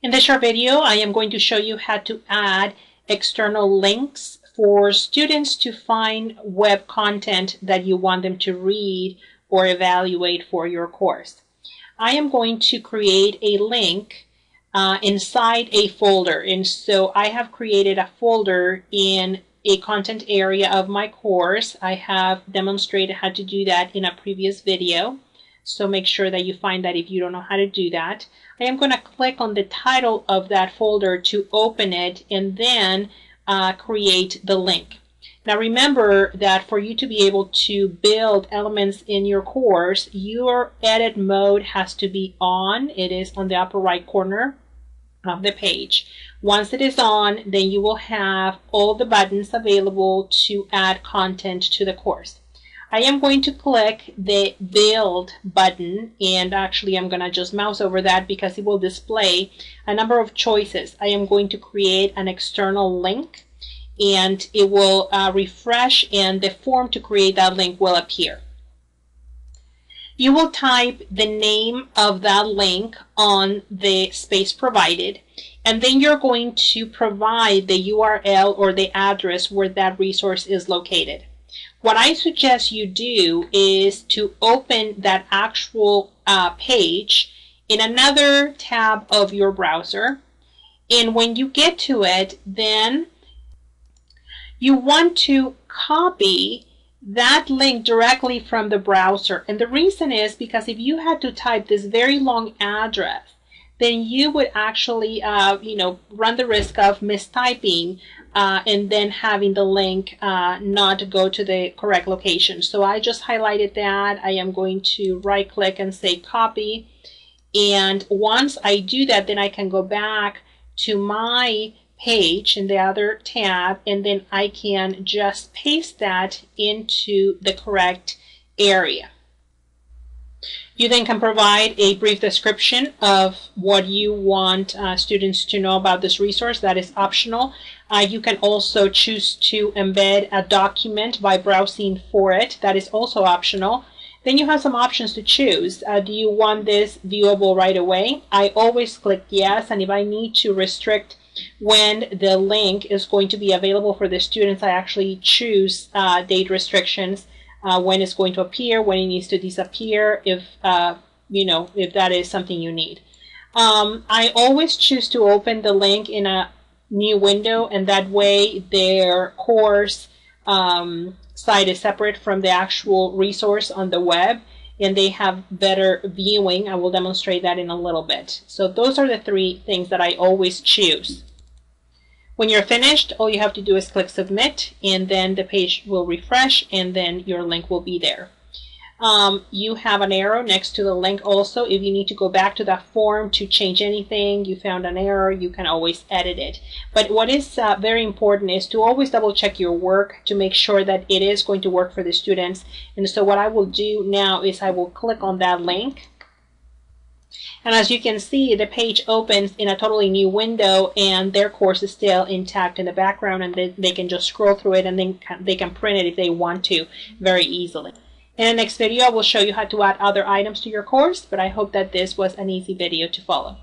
In this short video, I am going to show you how to add external links for students to find web content that you want them to read or evaluate for your course. I am going to create a link inside a folder, and so I have created a folder in a content area of my course. I have demonstrated how to do that in a previous video, so make sure that you find that if you don't know how to do that. I am going to click on the title of that folder to open it and then create the link. Now remember that for you to be able to build elements in your course, your edit mode has to be on. It is on the upper right corner of the page. Once it is on, then you will have all the buttons available to add content to the course. I am going to click the build button, and actually I'm going to just mouse over that because it will display a number of choices. I am going to create an external link, and it will refresh, and the form to create that link will appear. You will type the name of that link on the space provided, and then you're going to provide the URL or the address where that resource is located. What I suggest you do is to open that actual page in another tab of your browser, and when you get to it, then you want to copy that link directly from the browser. And the reason is because if you had to type this very long address, then you would actually run the risk of mistyping and then having the link not go to the correct location. So I just highlighted that. I am going to right click and say copy, and once I do that, then I can go back to my page in the other tab, and then I can just paste that into the correct area. You then can provide a brief description of what you want students to know about this resource. That is optional. You can also choose to embed a document by browsing for it. That is also optional. Then you have some options to choose. Do you want this viewable right away? I always click yes, and if I need to restrict when the link is going to be available for the students, I actually choose date restrictions. When it's going to appear, when it needs to disappear, if if that is something you need. I always choose to open the link in a new window, and that way their course site is separate from the actual resource on the web, and they have better viewing. I will demonstrate that in a little bit. So those are the three things that I always choose. When you're finished, all you have to do is click submit, and then the page will refresh, and then your link will be there. You have an arrow next to the link also. If you need to go back to that form to change anything, you found an error, you can always edit it. But what is very important is to always double check your work to make sure that it is going to work for the students. And so what I will do now is I will click on that link. And as you can see, the page opens in a totally new window, and their course is still intact in the background, and they can just scroll through it, and then they can print it if they want to very easily. In the next video, I will show you how to add other items to your course, but I hope that this was an easy video to follow.